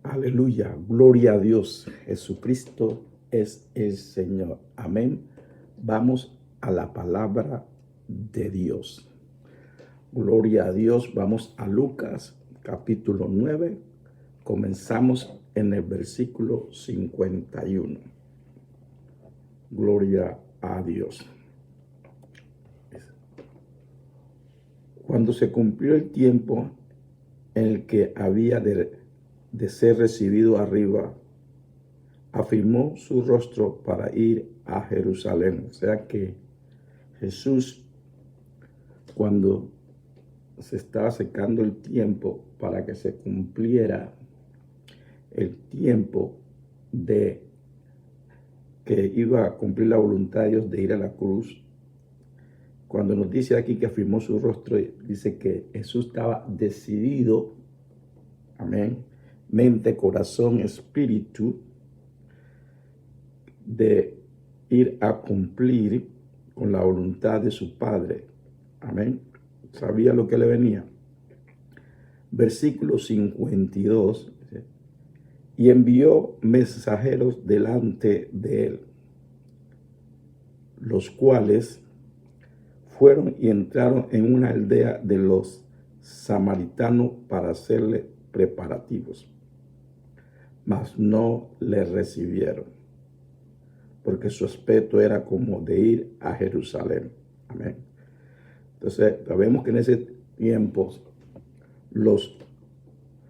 Aleluya, gloria a Dios. Jesucristo es el Señor. Amén. Vamos a la palabra de Dios. Gloria a Dios. Vamos a Lucas capítulo 9. Comenzamos en el versículo 51. Gloria a Dios. Cuando se cumplió el tiempo en el que había de ser recibido arriba, afirmó su rostro para ir a Jerusalén. O sea que Jesús, cuando se estaba secando el tiempo para que se cumpliera el tiempo de que iba a cumplir la voluntad de Dios de ir a la cruz, cuando nos dice aquí que afirmó su rostro, dice que Jesús estaba decidido, amén, mente, corazón, espíritu, de ir a cumplir con la voluntad de su Padre. Amén. Sabía lo que le venía. Versículo 52. Y envió mensajeros delante de él, los cuales fueron y entraron en una aldea de los samaritanos para hacerle preparativos, mas no le recibieron, porque su aspecto era como de ir a Jerusalén. Amén. Entonces, sabemos que en ese tiempo los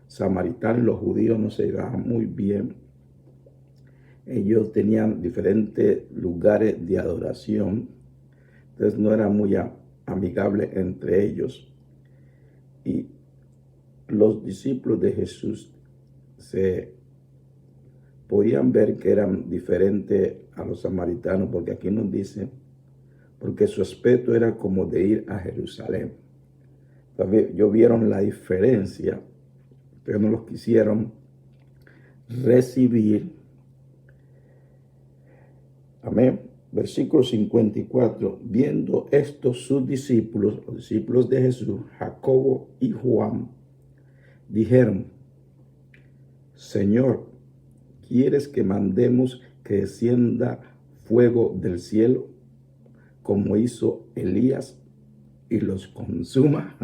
samaritanos y los judíos no se llevaban muy bien. Ellos tenían diferentes lugares de adoración, entonces no era muy amigable entre ellos. Y los discípulos de Jesús se podían ver que eran diferentes a los samaritanos, porque aquí nos dice, porque su aspecto era como de ir a Jerusalén. Entonces, ellos vieron la diferencia, pero no los quisieron recibir. Amén. Versículo 54. Viendo estos sus discípulos, los discípulos de Jesús, Jacobo y Juan, dijeron: Señor, ¿quieres que mandemos que descienda fuego del cielo, como hizo Elías, y los consuma?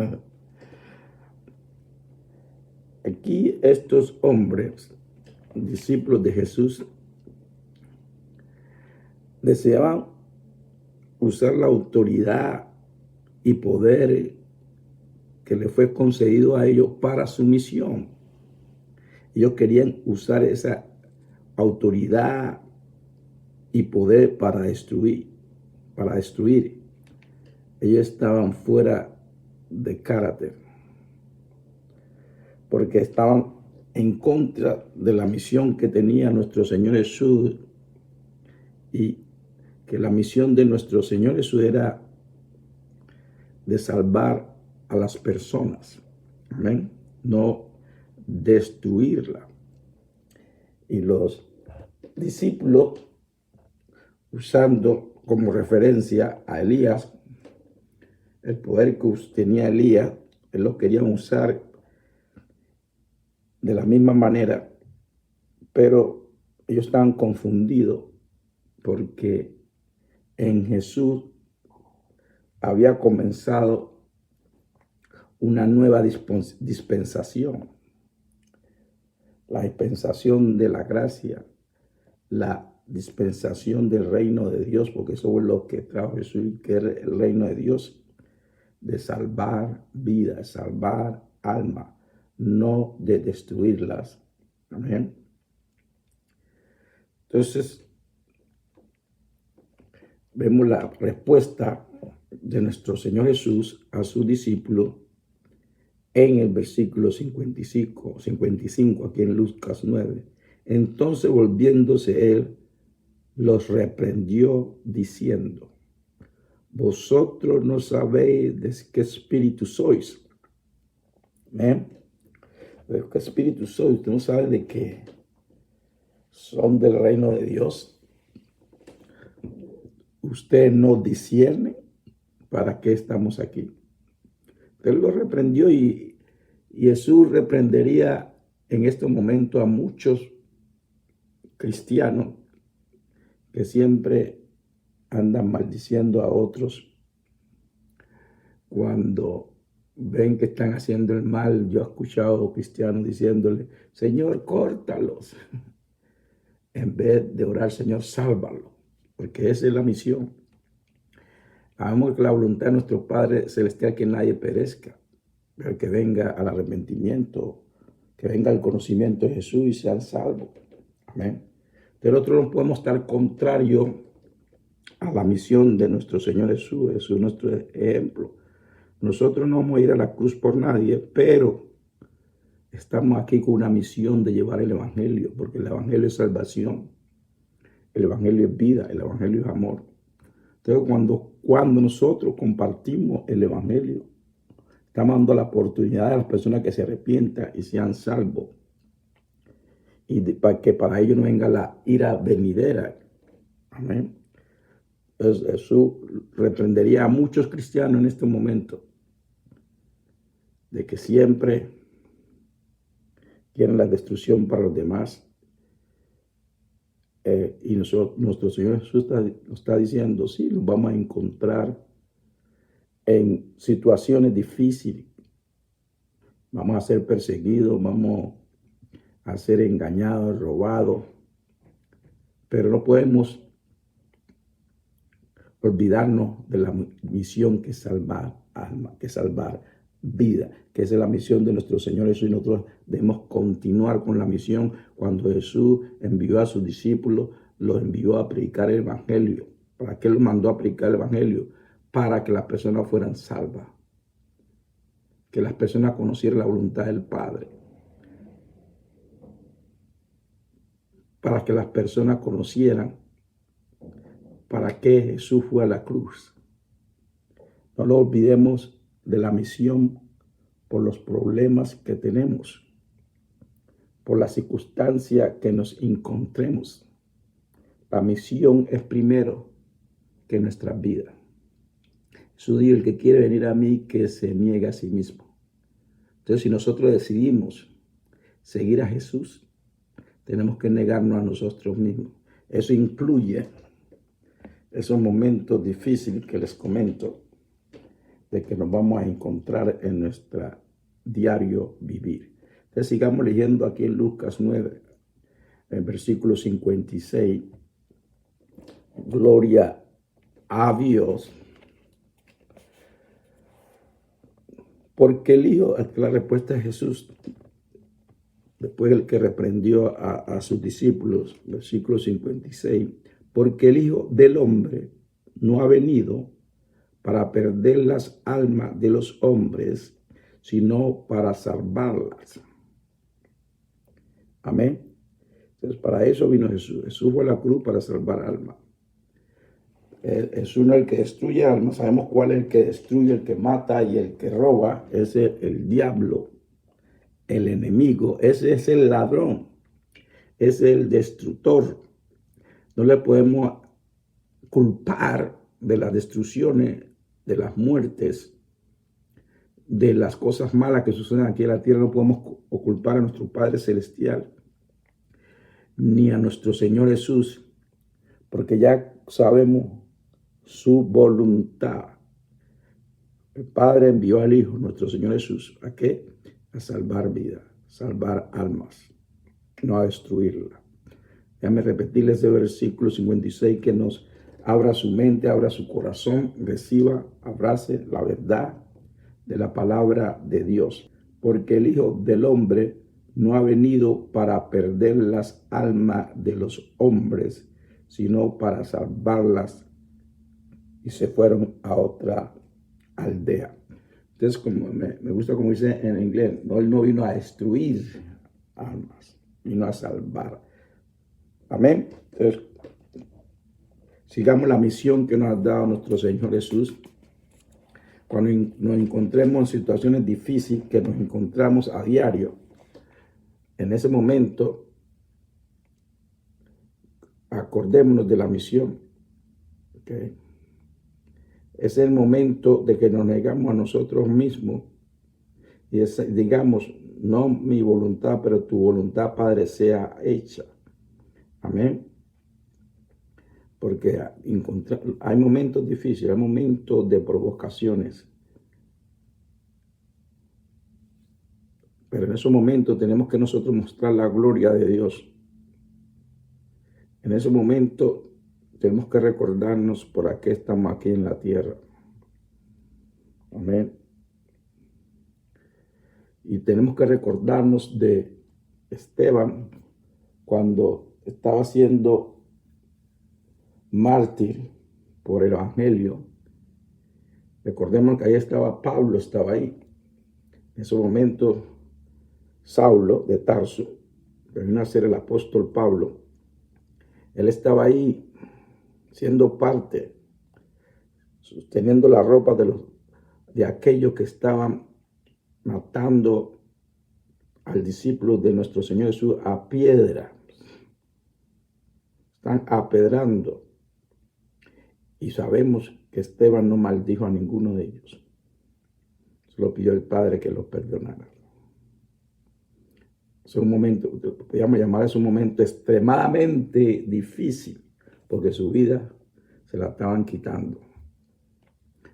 Aquí estos hombres, discípulos de Jesús, deseaban usar la autoridad y poder que le fue concedido a ellos para su misión. Ellos querían usar esa autoridad y poder para destruir. Ellos estaban fuera de carácter, porque estaban en contra de la misión que tenía nuestro Señor Jesús, y que la misión de nuestro Señor Jesús era de salvar a las personas, amén, no destruirla. Y los discípulos, usando como referencia a Elías, el poder que tenía Elías, él lo querían usar de la misma manera, pero ellos estaban confundidos, porque en Jesús había comenzado una nueva dispensación, la dispensación de la gracia, la dispensación del reino de Dios, porque eso es lo que trajo Jesús, que es el reino de Dios, de salvar vidas, salvar almas, no de destruirlas. Amén. Entonces, vemos la respuesta de nuestro Señor Jesús a sus discípulos en el versículo 55, aquí en Lucas 9. Entonces, volviéndose él, los reprendió diciendo: vosotros no sabéis de qué espíritu sois. ¿De qué espíritu sois? Usted no sabe de qué son del reino de Dios. Usted no discierne. ¿Para qué estamos aquí? Él lo reprendió, y Jesús reprendería en este momento a muchos cristianos que siempre andan maldiciendo a otros cuando ven que están haciendo el mal. Yo he escuchado cristianos diciéndole, Señor, córtalos, en vez de orar, Señor, sálvalo, porque esa es la misión. Sabemos que la voluntad de nuestro Padre Celestial que nadie perezca, pero que venga al arrepentimiento, que venga al conocimiento de Jesús y sean salvos. Amén. Pero nosotros no podemos estar contrario a la misión de nuestro Señor Jesús. Jesús es nuestro ejemplo. Nosotros no vamos a ir a la cruz por nadie, pero estamos aquí con una misión de llevar el evangelio, porque el evangelio es salvación, el evangelio es vida, el evangelio es amor. Entonces, cuando nosotros compartimos el evangelio, estamos dando la oportunidad a las personas que se arrepientan y sean salvos. Y para que para ellos no venga la ira venidera. Amén. Entonces, Jesús reprendería a muchos cristianos en este momento de que siempre quieren la destrucción para los demás. Y nuestro Señor Jesús nos está diciendo, sí, nos vamos a encontrar en situaciones difíciles. Vamos a ser perseguidos, vamos a ser engañados, robados. Pero no podemos olvidarnos de la misión que es salvar alma, que es salvar vida, que esa es la misión de nuestro Señor Jesús, y nosotros debemos continuar con la misión. Cuando Jesús envió a sus discípulos, los envió a predicar el evangelio. ¿Para qué los mandó a predicar el evangelio? Para que las personas fueran salvas, que las personas conocieran la voluntad del Padre, para que las personas conocieran para qué Jesús fue a la cruz. No lo olvidemos de la misión por los problemas que tenemos, por la circunstancia que nos encontremos. La misión es primero que nuestra vida. Jesús dijo, el que quiere venir a mí, que se niegue a sí mismo. Entonces, si nosotros decidimos seguir a Jesús, tenemos que negarnos a nosotros mismos. Eso incluye esos momentos difíciles que les comento, de que nos vamos a encontrar en nuestro diario vivir. Entonces, sigamos leyendo aquí en Lucas 9, en versículo 56. Gloria a Dios. Porque el Hijo, la respuesta de Jesús, después el que reprendió a sus discípulos, versículo 56, porque el Hijo del Hombre no ha venido para perder las almas de los hombres, sino para salvarlas. Amén. Entonces, para eso vino Jesús. Jesús fue a la cruz para salvar almas. Jesús no es el que destruye almas. Sabemos cuál es el que destruye, el que mata y el que roba. Ese es el diablo, el enemigo. Ese es el ladrón. Ese es el destructor. No le podemos culpar de las destrucciones, de las muertes, de las cosas malas que suceden aquí en la tierra. No podemos culpar a nuestro Padre Celestial ni a nuestro Señor Jesús, porque ya sabemos su voluntad. El Padre envió al Hijo, nuestro Señor Jesús, ¿a qué? A salvar vida, salvar almas, no a destruirla. Déjame repetirles ese versículo 56, que nos abra su mente, abra su corazón, reciba, abrace la verdad de la palabra de Dios. Porque el Hijo del Hombre no ha venido para perder las almas de los hombres, sino para salvarlas. Y se fueron a otra aldea. Entonces, como me gusta como dice en inglés, no, él no vino a destruir almas, vino a salvar. Amén. Entonces, sigamos la misión que nos ha dado nuestro Señor Jesús. Cuando nos encontremos en situaciones difíciles, que nos encontramos a diario, en ese momento, acordémonos de la misión. ¿Okay? Es el momento de que nos negamos a nosotros mismos y digamos, no mi voluntad, pero tu voluntad, Padre, sea hecha. Amén. Porque hay momentos difíciles, hay momentos de provocaciones. Pero en esos momentos tenemos que nosotros mostrar la gloria de Dios. En ese momento tenemos que recordarnos por qué estamos aquí en la tierra. Amén. Y tenemos que recordarnos de Esteban cuando estaba siendo mártir por el evangelio. Recordemos que ahí estaba Pablo, estaba ahí. En ese momento, Saulo de Tarso, que vino a ser el apóstol Pablo, él estaba ahí siendo parte, sosteniendo la ropa de aquellos que estaban matando al discípulo de nuestro Señor Jesús a piedra. Están apedrando. Y sabemos que Esteban no maldijo a ninguno de ellos. Solo pidió al Padre que los perdonara. Es un momento, podríamos llamar es un momento extremadamente difícil, porque su vida se la estaban quitando.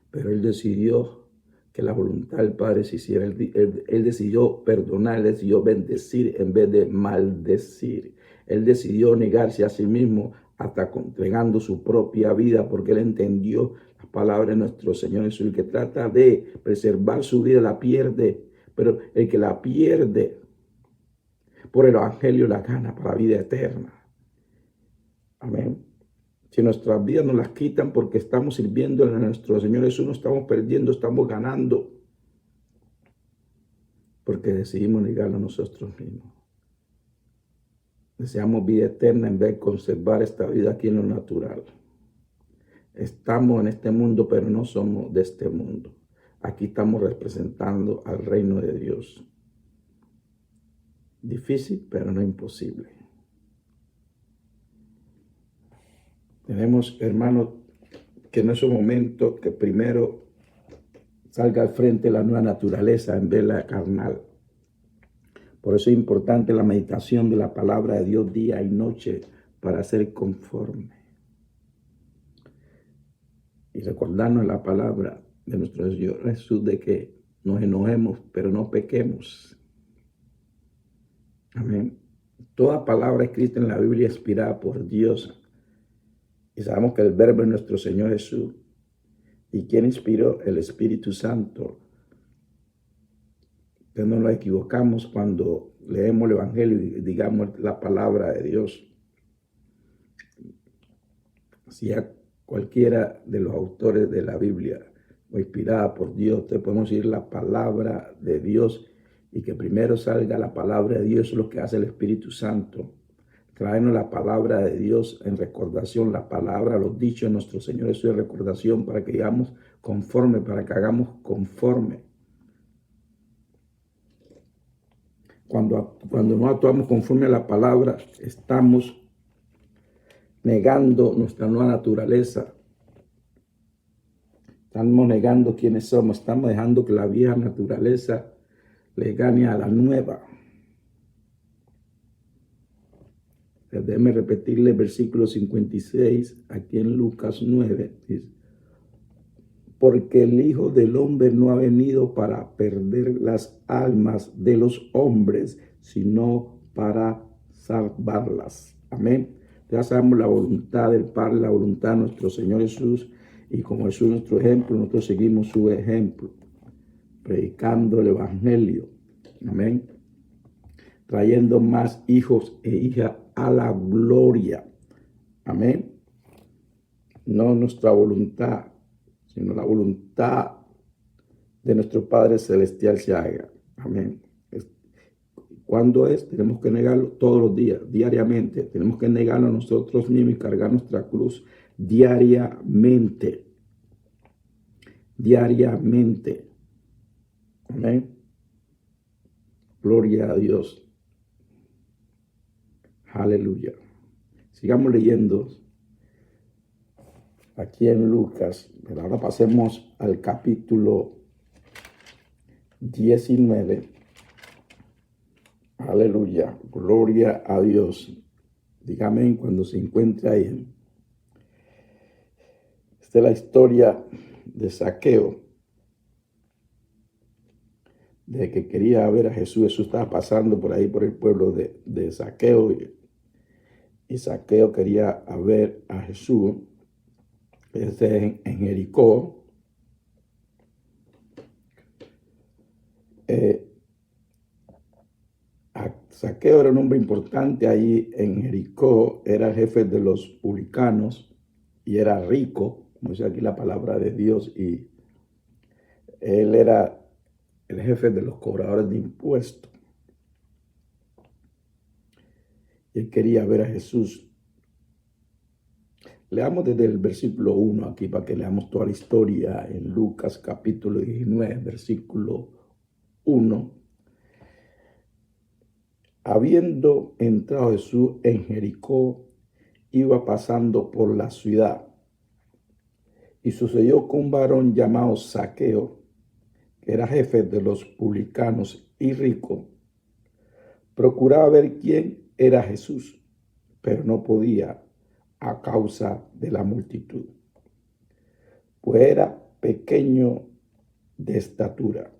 Pero él decidió que la voluntad del Padre se hiciera. Él decidió perdonar, él decidió bendecir en vez de maldecir. Él decidió negarse a sí mismo hasta entregando su propia vida, porque él entendió las palabras de nuestro Señor Jesús. El que trata de preservar su vida la pierde, pero el que la pierde por el evangelio la gana para la vida eterna. Amén. Si nuestras vidas nos las quitan porque estamos sirviendo a nuestro Señor Jesús, no estamos perdiendo, estamos ganando. Porque decidimos negarlo a nosotros mismos. Deseamos vida eterna en vez de conservar esta vida aquí en lo natural. Estamos en este mundo, pero no somos de este mundo. Aquí estamos representando al reino de Dios. Difícil, pero no imposible. Tenemos, hermanos, que en esos momentos que primero salga al frente la nueva naturaleza en vez de la carnal. Por eso es importante la meditación de la palabra de Dios día y noche para ser conforme. Y recordarnos la palabra de nuestro Señor Jesús de que nos enojemos, pero no pequemos. Amén. Toda palabra escrita en la Biblia es inspirada por Dios. Y sabemos que el verbo es nuestro Señor Jesús. ¿Y quién inspiró? El Espíritu Santo. Que no nos equivocamos cuando leemos el Evangelio y digamos la palabra de Dios. Si a cualquiera de los autores de la Biblia o inspirada por Dios, te podemos decir la palabra de Dios y que primero salga la palabra de Dios, es lo que hace el Espíritu Santo. Traernos la palabra de Dios en recordación, la palabra, los dichos de nuestro Señor Jesús en recordación para que hagamos conforme, para que hagamos conforme. Cuando no actuamos conforme a la palabra, estamos negando nuestra nueva naturaleza. Estamos negando quiénes somos. Estamos dejando que la vieja naturaleza le gane a la nueva. Déjeme repetirle el versículo 56 aquí en Lucas 9. Dice, porque el Hijo del Hombre no ha venido para perder las almas de los hombres, sino para salvarlas. Amén. Ya sabemos la voluntad del Padre, la voluntad de nuestro Señor Jesús. Y como Jesús es nuestro ejemplo, nosotros seguimos su ejemplo, predicando el Evangelio. Amén. Trayendo más hijos e hijas a la gloria. Amén. No nuestra voluntad, sino la voluntad de nuestro Padre Celestial se haga. Amén. ¿Cuándo es? Tenemos que negarlo todos los días, diariamente. Tenemos que negarlo a nosotros mismos y cargar nuestra cruz diariamente. Diariamente. Amén. Gloria a Dios. Aleluya. Sigamos leyendo aquí en Lucas, pero ahora pasemos al capítulo 19. Aleluya. Gloria a Dios. Dígame cuando se encuentre ahí. Esta es la historia de Zaqueo, de que quería ver a Jesús. Jesús estaba pasando por ahí, por el pueblo de Zaqueo, y Zaqueo quería ver a Jesús. En Jericó. Zaqueo era un hombre importante ahí en Jericó, era el jefe de los publicanos y era rico, como dice aquí la palabra de Dios, y él era el jefe de los cobradores de impuestos. Él quería ver a Jesús. Leamos desde el versículo 1 aquí para que leamos toda la historia en Lucas capítulo 19, versículo 1. Habiendo entrado Jesús en Jericó, iba pasando por la ciudad. Y sucedió que un varón llamado Zaqueo, que era jefe de los publicanos y rico, procuraba ver quién era Jesús, pero no podía a causa de la multitud, pues era pequeño de estatura.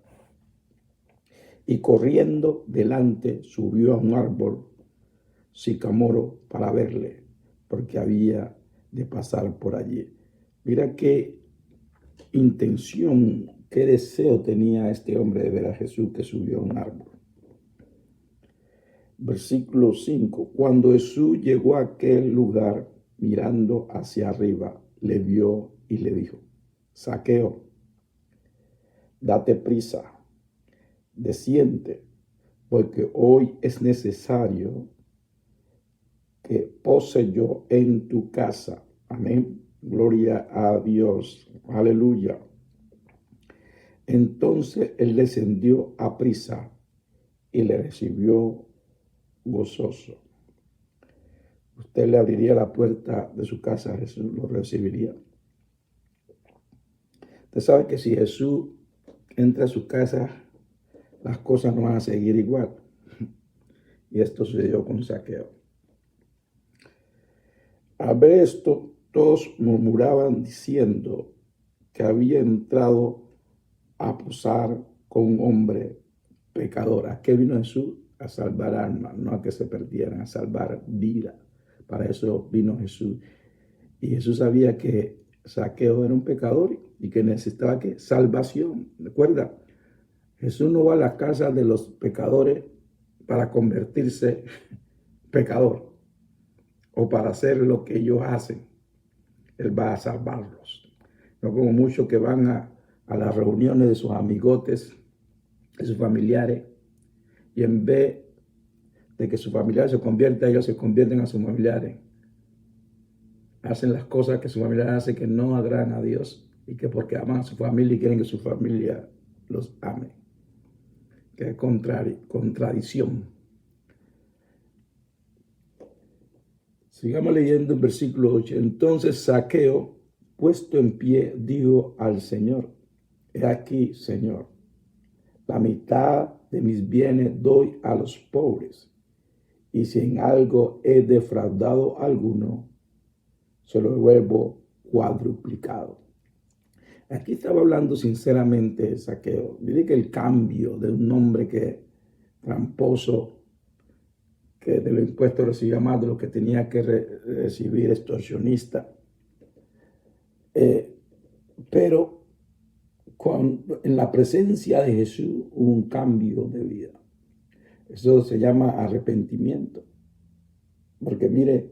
Y corriendo delante subió a un árbol sicamoro para verle, porque había de pasar por allí. Mira qué intención, qué deseo tenía este hombre de ver a Jesús, que subió a un árbol. Versículo 5. Cuando Jesús llegó a aquel lugar, mirando hacia arriba, le vio y le dijo: Zaqueo, date prisa, desciende, porque hoy es necesario que pose yo en tu casa. Amén. Gloria a Dios. Aleluya. Entonces él descendió a prisa y le recibió gozoso. Usted le abriría la puerta de su casa, Jesús lo recibiría. Usted sabe que si Jesús entra a su casa, las cosas no van a seguir igual. Y esto sucedió con Zaqueo. Al ver esto, todos murmuraban diciendo que había entrado a posar con un hombre pecador. ¿A qué vino Jesús? A salvar almas, no a que se perdieran, a salvar vida. Para eso vino Jesús. Y Jesús sabía que Zaqueo era un pecador y que necesitaba ¿qué? Salvación. Recuerda, Jesús no va a la casa de los pecadores para convertirse pecador o para hacer lo que ellos hacen. Él va a salvarlos. No como muchos que van a las reuniones de sus amigotes, de sus familiares, y en vez de que sus familiares se conviertan, ellos se convierten a sus familiares. Hacen las cosas que sus familiares hacen que no agradan a Dios, y que porque aman a su familia y quieren que su familia los ame. Que es contradicción. Sigamos leyendo el versículo 8. Entonces Zaqueo, puesto en pie, dijo al Señor: He aquí, Señor, la mitad de mis bienes doy a los pobres, y si en algo he defraudado a alguno, se lo devuelvo cuadruplicado. Aquí estaba hablando sinceramente Zaqueo. Mire que el cambio de un hombre que tramposo, que de los impuestos recibía más de lo que tenía que recibir, extorsionista. Pero en la presencia de Jesús hubo un cambio de vida. Eso se llama arrepentimiento. Porque mire,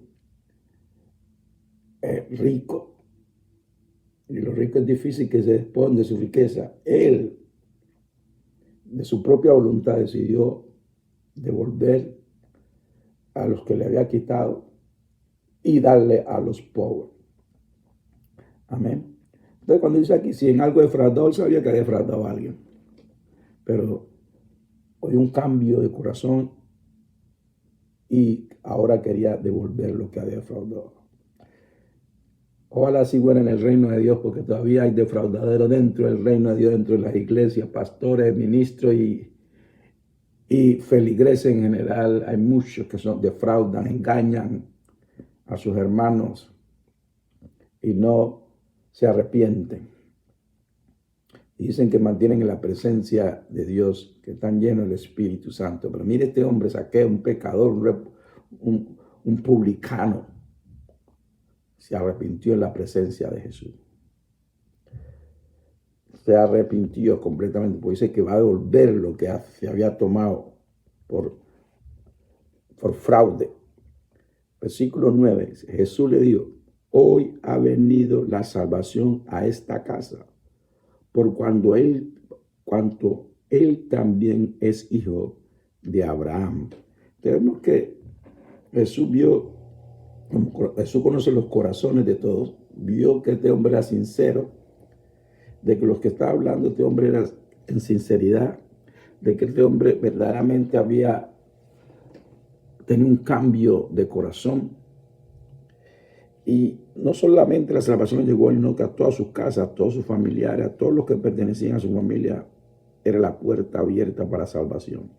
rico, y los ricos es difícil que se despojen de su riqueza. Él, de su propia voluntad, decidió devolver a los que le había quitado y darle a los pobres. Amén. Entonces, cuando dice aquí, si en algo defraudó, él sabía que había defraudado a alguien. Pero hoy un cambio de corazón y ahora quería devolver lo que había defraudado. Ojalá así fuera en el reino de Dios, porque todavía hay defraudaderos dentro del reino de Dios, dentro de las iglesias, pastores, ministros y Y feligreses en general, hay muchos que defraudan, engañan a sus hermanos y no se arrepienten. Y dicen que mantienen la presencia de Dios, que están llenos del Espíritu Santo. Pero mire este hombre, Zaqueo, un pecador, un publicano, se arrepintió en la presencia de Jesús. Se arrepintió completamente, porque dice que va a devolver lo que se había tomado por fraude. Versículo 9, Jesús le dijo, hoy ha venido la salvación a esta casa, por cuanto él también es hijo de Abraham. Tenemos que Jesús conoce los corazones de todos, vio que este hombre era sincero, de que los que estaba hablando este hombre era en sinceridad, de que este hombre verdaderamente había tenido un cambio de corazón. Y no solamente la salvación llegó, sino que a todas sus casas, a todos sus familiares, a todos los que pertenecían a su familia, era la puerta abierta para salvación.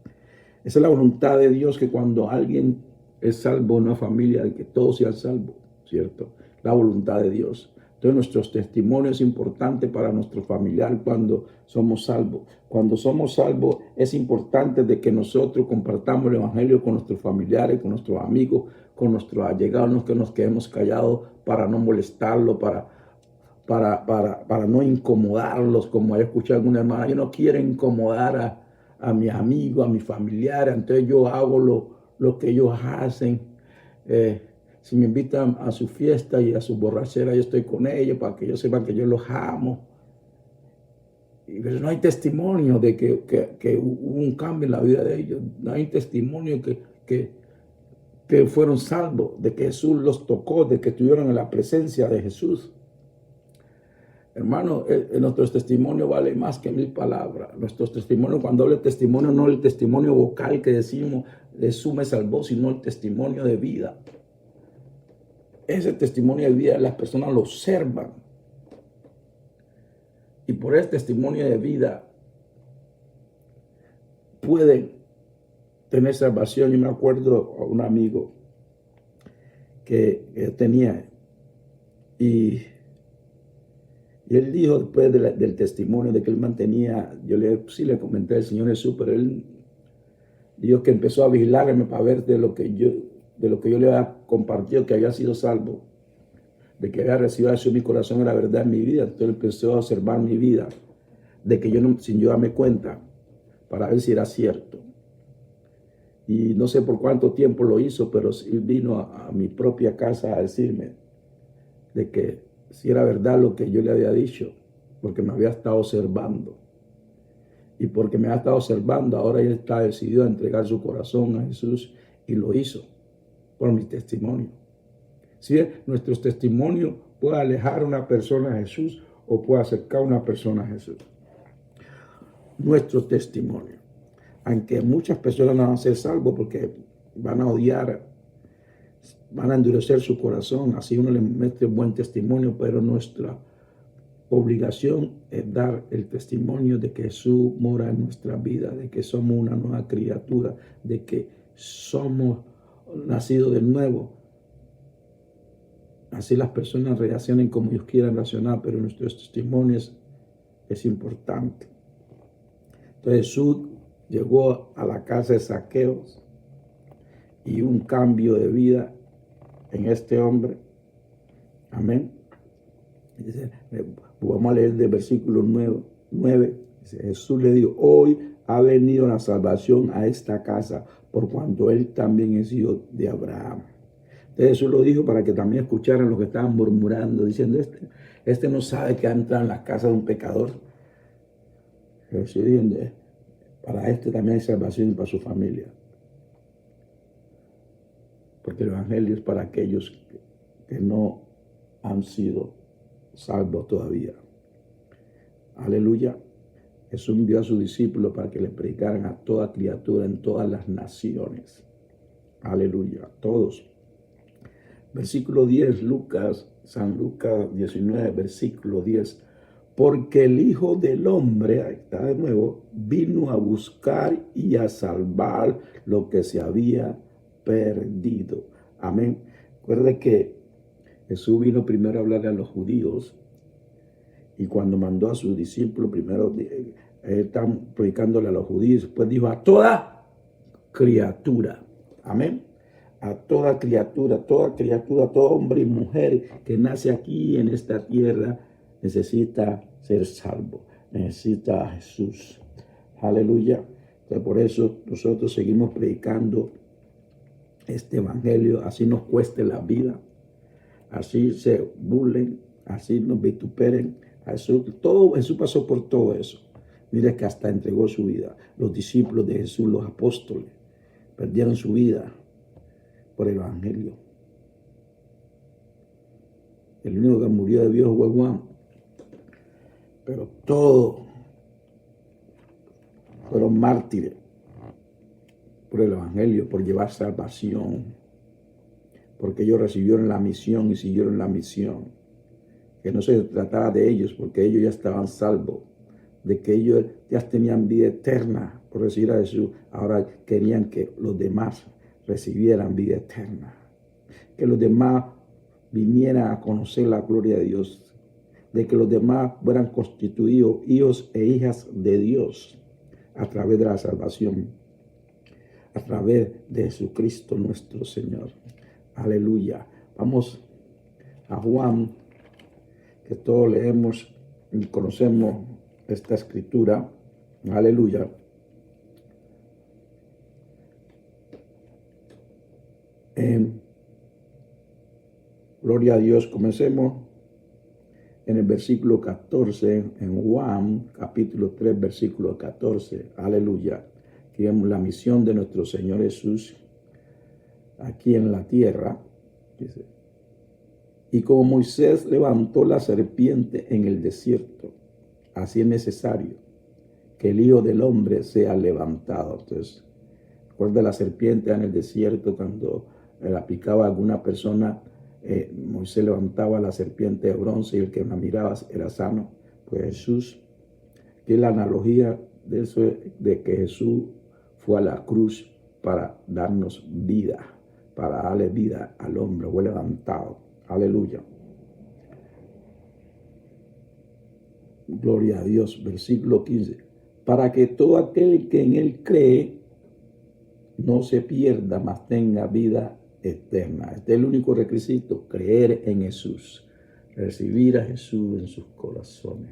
Esa es la voluntad de Dios, que cuando alguien es salvo en una familia, de que todos sean salvos, ¿cierto? La voluntad de Dios. Entonces nuestros testimonios es importante para nuestro familiar cuando somos salvos. Cuando somos salvos es importante de que nosotros compartamos el evangelio con nuestros familiares, con nuestros amigos, con nuestros allegados, no que nos quedemos callados para no molestarlos, para no incomodarlos, como he escuchado alguna hermana. Yo no quiero incomodar a mis amigos, a mis familiares, entonces yo hago lo que ellos hacen. Si me invitan a su fiesta y a su borrachera, yo estoy con ellos para que ellos sepan que yo los amo. Pero no hay testimonio de que hubo un cambio en la vida de ellos. No hay testimonio que fueron salvos, de que Jesús los tocó, de que estuvieron en la presencia de Jesús. Hermano, nuestro testimonio vale más que 1000 palabras. Nuestro testimonio, cuando hablo de testimonio, no el testimonio vocal que decimos, Jesús me salvó, sino el testimonio de vida. Ese testimonio de vida las personas lo observan. Y por ese testimonio de vida pueden tener salvación. Yo me acuerdo a un amigo que tenía y él dijo después del testimonio de que él mantenía, sí le comenté al Señor Jesús, pero él dijo que empezó a vigilarme para ver de lo que yo le había compartido, que había sido salvo, de que había recibido a Jesús en mi corazón, era verdad en mi vida. Entonces empezó a observar mi vida, de que sin yo darme cuenta, para ver si era cierto. Y no sé por cuánto tiempo lo hizo, pero él vino a mi propia casa a decirme de que si era verdad lo que yo le había dicho, porque me había estado observando. Y porque me ha estado observando, ahora él está decidido a entregar su corazón a Jesús, y lo hizo por mi testimonio. Si nuestros testimonios puede alejar a una persona a Jesús o puede acercar a una persona a Jesús. Nuestro testimonio. Aunque muchas personas no van a ser salvos porque van a odiar, van a endurecer su corazón, así uno le mete buen testimonio, pero nuestra obligación es dar el testimonio de que Jesús mora en nuestra vida, de que somos una nueva criatura, de que somos nacidos de nuevo. Así las personas reaccionen como ellos quieran reaccionar, pero nuestros testimonios es importante. Entonces Jesús llegó a la casa de Zaqueo y un cambio de vida en este hombre. Amén. Dice, vamos a leer del versículo 9. Dice, Jesús le dijo, hoy ha venido la salvación a esta casa, por cuanto él también es hijo de Abraham. Entonces Jesús lo dijo para que también escucharan los que estaban murmurando, diciendo, este no sabe que ha entrado en la casa de un pecador. Jesús dijo, para este también hay salvación para su familia. Porque el evangelio es para aquellos que no han sido salvos todavía. Aleluya. Jesús envió a sus discípulos para que le predicaran a toda criatura en todas las naciones. Aleluya. Todos. Versículo 10, San Lucas 19, versículo 10. porque el Hijo del Hombre, ahí está de nuevo, vino a buscar y a salvar lo que se había perdido. Amén. Recuerde que Jesús vino primero a hablarle a los judíos, y cuando mandó a sus discípulos, primero están predicándole a los judíos, después dijo a toda criatura. Amén. A toda criatura, todo hombre y mujer que nace aquí en esta tierra necesita ser salvo, necesita a Jesús. Aleluya. Entonces, por eso nosotros seguimos predicando este evangelio, así nos cueste la vida, así se burlen, así nos vituperen. Jesús pasó por todo eso. Mira que hasta entregó su vida. Los discípulos de Jesús, los apóstoles, perdieron su vida por el evangelio. El único que murió de viejo fue Juan. Pero todos fueron mártires por el evangelio, por llevar salvación, porque ellos recibieron la misión y siguieron la misión. Que no se trataba de ellos, porque ellos ya estaban salvos, de que ellos ya tenían vida eterna por recibir a Jesús. Ahora querían que los demás recibieran vida eterna, que los demás vinieran a conocer la gloria de Dios, de que los demás fueran constituidos hijos e hijas de Dios a través de la salvación, a través de Jesucristo nuestro Señor. Aleluya. Vamos a Juan, que todos leemos y conocemos esta escritura. Aleluya. Gloria a Dios. Comencemos en el versículo 14, en Juan, capítulo 3, versículo 14. Aleluya. Aquí vemos la misión de nuestro Señor Jesús aquí en la tierra. Dice: y como Moisés levantó la serpiente en el desierto, así es necesario que el Hijo del Hombre sea levantado. Entonces, recuerda la serpiente en el desierto, cuando la picaba a alguna persona, Moisés levantaba la serpiente de bronce y el que la miraba era sano. Pues Jesús, que es la analogía de eso, de que Jesús fue a la cruz para darnos vida, para darle vida al hombre, fue levantado. Aleluya. Gloria a Dios. Versículo 15. Para que todo aquel que en él cree no se pierda, mas tenga vida eterna. Este es el único requisito: creer en Jesús, recibir a Jesús en sus corazones,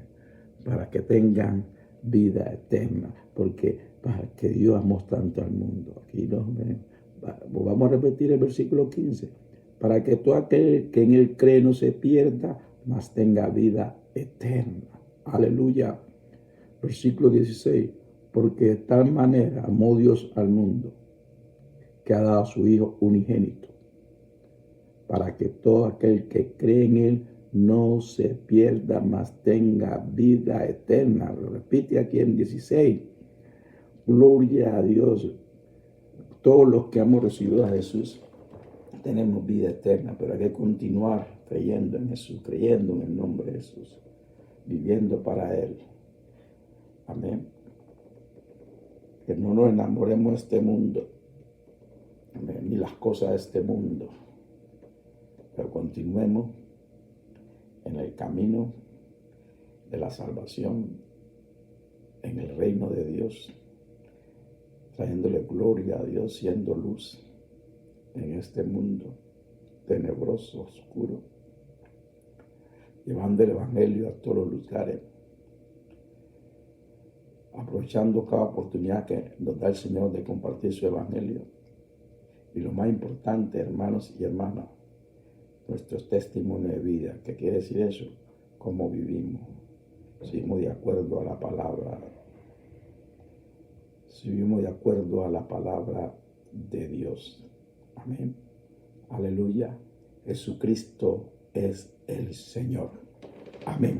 para que tengan vida eterna. Porque para que Dios amó tanto al mundo. Aquí vamos a repetir el versículo 15. Para que todo aquel que en él cree no se pierda, mas tenga vida eterna. Aleluya. Versículo 16. Porque de tal manera amó Dios al mundo, que ha dado a su Hijo unigénito, para que todo aquel que cree en él no se pierda, mas tenga vida eterna. Lo repite aquí en 16. Gloria a Dios. Todos los que hemos recibido a Jesús tenemos vida eterna, pero hay que continuar creyendo en Jesús, creyendo en el nombre de Jesús, viviendo para Él. Amén. Que no nos enamoremos de este mundo, amén, ni las cosas de este mundo, pero continuemos en el camino de la salvación, en el reino de Dios, trayéndole gloria a Dios, siendo luz en este mundo tenebroso, oscuro, llevando el evangelio a todos los lugares, aprovechando cada oportunidad que nos da el Señor de compartir su evangelio. Y lo más importante, hermanos y hermanas, nuestros testimonios de vida. ¿Qué quiere decir eso? Cómo vivimos. Si vivimos de acuerdo a la palabra, si vivimos de acuerdo a la palabra de Dios. Amén. Aleluya. Jesucristo es el Señor. Amén.